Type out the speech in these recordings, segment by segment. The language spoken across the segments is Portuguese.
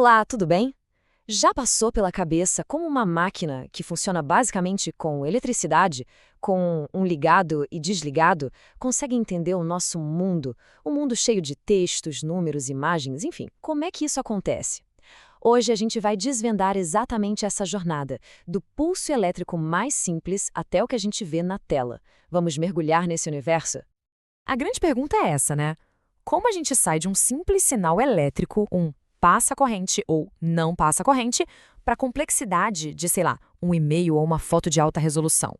Olá, tudo bem? Já passou pela cabeça como uma máquina que funciona basicamente com eletricidade, com um ligado e desligado, consegue entender o nosso mundo, um mundo cheio de textos, números, imagens, enfim, como é que isso acontece? Hoje a gente vai desvendar exatamente essa jornada, do pulso elétrico mais simples até o que a gente vê na tela. Vamos mergulhar nesse universo? A grande pergunta é essa, né? Como a gente sai de um simples sinal elétrico, um passa corrente ou não passa corrente, para a complexidade de, sei lá, um e-mail ou uma foto de alta resolução?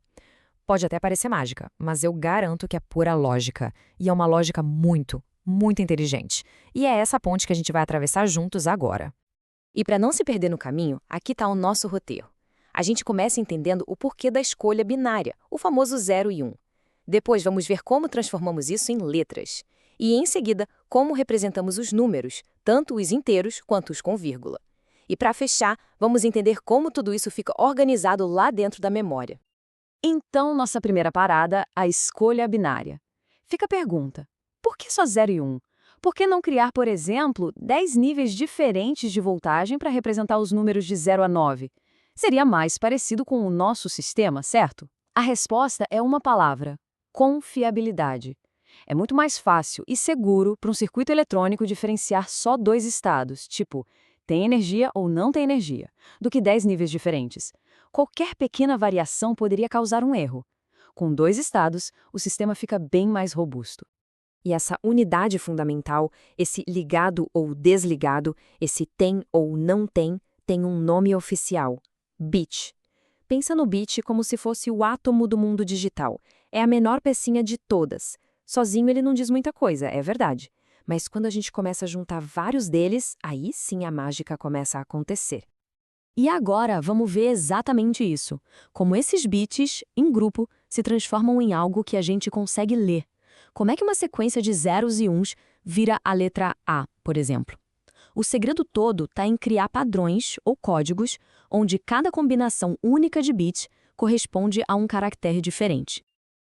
Pode até parecer mágica, mas eu garanto que é pura lógica. E é uma lógica muito, muito inteligente. E é essa ponte que a gente vai atravessar juntos agora. E para não se perder no caminho, aqui está o nosso roteiro. A gente começa entendendo o porquê da escolha binária, o famoso 0 e 1. Depois vamos ver como transformamos isso em letras. E, em seguida, como representamos os números, tanto os inteiros quanto os com vírgula. E, para fechar, vamos entender como tudo isso fica organizado lá dentro da memória. Então, nossa primeira parada, a escolha binária. Fica a pergunta, por que só 0 e 1? Por que não criar, por exemplo, 10 níveis diferentes de voltagem para representar os números de 0 a 9? Seria mais parecido com o nosso sistema, certo? A resposta é uma palavra: confiabilidade. É muito mais fácil e seguro para um circuito eletrônico diferenciar só dois estados, tipo, tem energia ou não tem energia, do que 10 níveis diferentes. Qualquer pequena variação poderia causar um erro. Com dois estados, o sistema fica bem mais robusto. E essa unidade fundamental, esse ligado ou desligado, esse tem ou não tem um nome oficial: bit. Pensa no bit como se fosse o átomo do mundo digital. É a menor pecinha de todas. Sozinho ele não diz muita coisa, é verdade. Mas quando a gente começa a juntar vários deles, aí sim a mágica começa a acontecer. E agora vamos ver exatamente isso. Como esses bits, em grupo, se transformam em algo que a gente consegue ler. Como é que uma sequência de zeros e uns vira a letra A, por exemplo? O segredo todo está em criar padrões ou códigos onde cada combinação única de bits corresponde a um caractere diferente.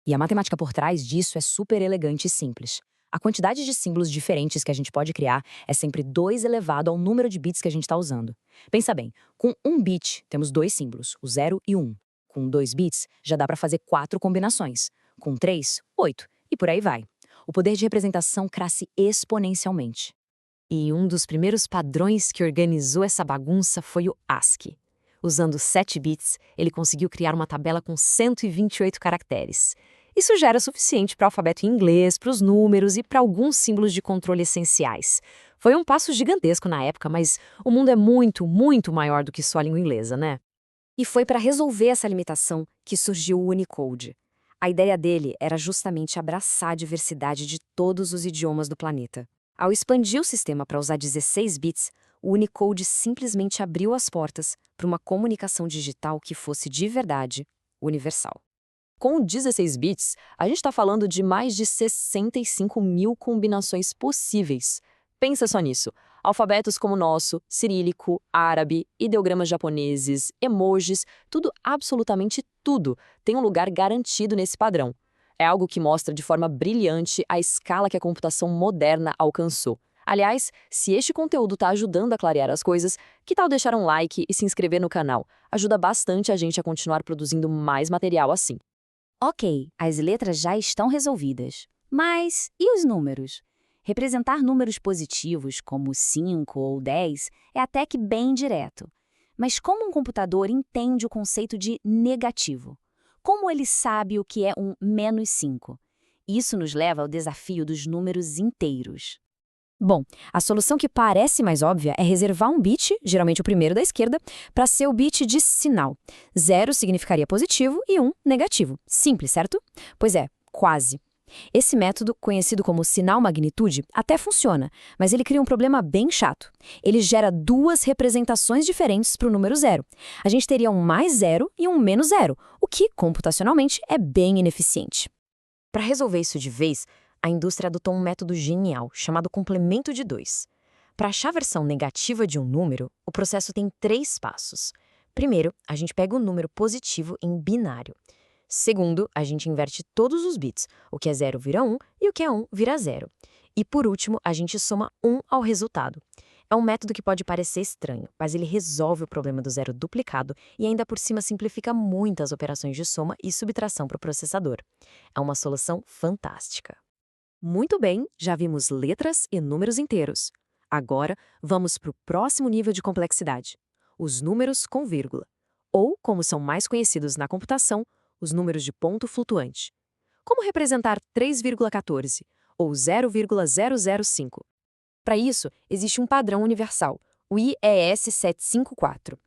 E a matemática por trás disso é super elegante e simples. A quantidade de símbolos diferentes que a gente pode criar é sempre 2 elevado ao número de bits que a gente está usando. Pensa bem, com um bit temos dois símbolos, o 0 e o 1. Com 2 bits já dá para fazer 4 combinações. Com 3, 8. E por aí vai. O poder de representação cresce exponencialmente. E um dos primeiros padrões que organizou essa bagunça foi o ASCII. Usando 7 bits, ele conseguiu criar uma tabela com 128 caracteres. Isso já era suficiente para o alfabeto em inglês, para os números e para alguns símbolos de controle essenciais. Foi um passo gigantesco na época, mas o mundo é muito, muito maior do que só a língua inglesa, né? E foi para resolver essa limitação que surgiu o Unicode. A ideia dele era justamente abraçar a diversidade de todos os idiomas do planeta. Ao expandir o sistema para usar 16 bits, o Unicode simplesmente abriu as portas para uma comunicação digital que fosse de verdade universal. Com 16 bits, a gente está falando de mais de 65 mil combinações possíveis. Pensa só nisso. Alfabetos como o nosso, cirílico, árabe, ideogramas japoneses, emojis, tudo, absolutamente tudo, tem um lugar garantido nesse padrão. É algo que mostra de forma brilhante a escala que a computação moderna alcançou. Aliás, se este conteúdo está ajudando a clarear as coisas, que tal deixar um like e se inscrever no canal? Ajuda bastante a gente a continuar produzindo mais material assim. Ok, as letras já estão resolvidas. Mas e os números? Representar números positivos, como 5 ou 10, é até que bem direto. Mas como um computador entende o conceito de negativo? Como ele sabe o que é um -5? Isso nos leva ao desafio dos números inteiros. Bom, a solução que parece mais óbvia é reservar um bit, geralmente o primeiro da esquerda, para ser o bit de sinal. 0 significaria positivo e 1 negativo. Simples, certo? Pois é, quase. Esse método, conhecido como sinal-magnitude, até funciona, mas ele cria um problema bem chato. Ele gera duas representações diferentes para o número 0. A gente teria um mais 0 e um menos 0, o que, computacionalmente, é bem ineficiente. Para resolver isso de vez, a indústria adotou um método genial, chamado complemento de 2. Para achar a versão negativa de um número, o processo tem 3 passos. Primeiro, a gente pega o número positivo em binário. Segundo, a gente inverte todos os bits. O que é 0 vira 1 e o que é 1 vira 0. E por último, a gente soma 1 ao resultado. É um método que pode parecer estranho, mas ele resolve o problema do zero duplicado e ainda por cima simplifica muitas operações de soma e subtração para o processador. É uma solução fantástica. Muito bem, já vimos letras e números inteiros. Agora, vamos para o próximo nível de complexidade, os números com vírgula, ou, como são mais conhecidos na computação, os números de ponto flutuante. Como representar 3,14 ou 0,005? Para isso, existe um padrão universal, o IES 754.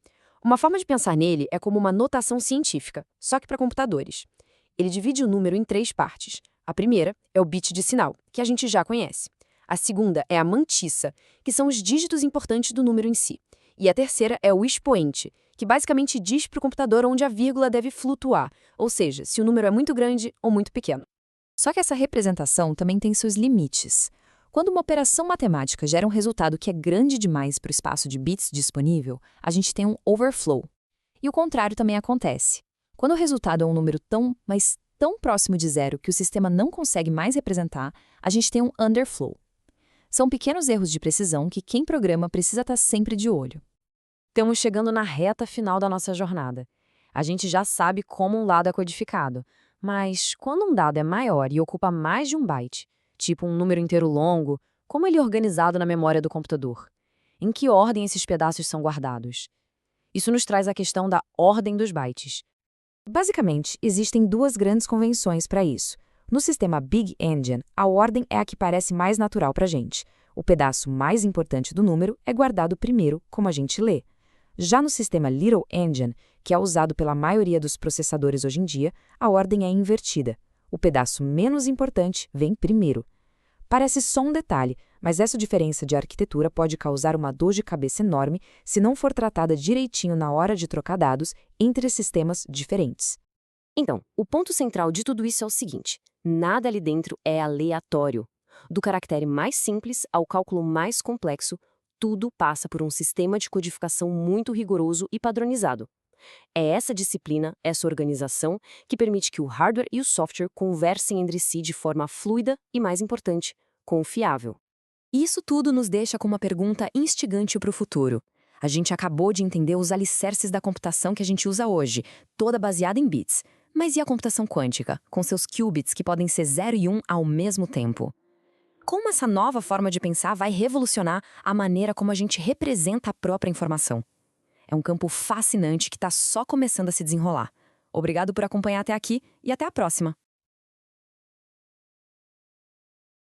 Uma forma de pensar nele é como uma notação científica, só que para computadores. Ele divide o número em 3 partes. A primeira é o bit de sinal, que a gente já conhece. A segunda é a mantissa, que são os dígitos importantes do número em si. E a terceira é o expoente, que basicamente diz para o computador onde a vírgula deve flutuar, ou seja, se o número é muito grande ou muito pequeno. Só que essa representação também tem seus limites. Quando uma operação matemática gera um resultado que é grande demais para o espaço de bits disponível, a gente tem um overflow. E o contrário também acontece. Quando o resultado é um número mas tão próximo de zero que o sistema não consegue mais representar, a gente tem um underflow. São pequenos erros de precisão que quem programa precisa estar sempre de olho. Estamos chegando na reta final da nossa jornada. A gente já sabe como um lado é codificado, mas quando um dado é maior e ocupa mais de um byte, tipo um número inteiro longo, como ele é organizado na memória do computador? Em que ordem esses pedaços são guardados? Isso nos traz a questão da ordem dos bytes. Basicamente, existem 2 grandes convenções para isso. No sistema Big Endian, a ordem é a que parece mais natural para a gente. O pedaço mais importante do número é guardado primeiro, como a gente lê. Já no sistema Little Endian, que é usado pela maioria dos processadores hoje em dia, a ordem é invertida. O pedaço menos importante vem primeiro. Parece só um detalhe, mas essa diferença de arquitetura pode causar uma dor de cabeça enorme se não for tratada direitinho na hora de trocar dados entre sistemas diferentes. Então, o ponto central de tudo isso é o seguinte: nada ali dentro é aleatório. Do caractere mais simples ao cálculo mais complexo, tudo passa por um sistema de codificação muito rigoroso e padronizado. É essa disciplina, essa organização, que permite que o hardware e o software conversem entre si de forma fluida e, mais importante, confiável. Isso tudo nos deixa com uma pergunta instigante para o futuro. A gente acabou de entender os alicerces da computação que a gente usa hoje, toda baseada em bits. Mas e a computação quântica, com seus qubits que podem ser 0 e 1 ao mesmo tempo? Como essa nova forma de pensar vai revolucionar a maneira como a gente representa a própria informação? É um campo fascinante que está só começando a se desenrolar. Obrigado por acompanhar até aqui e até a próxima!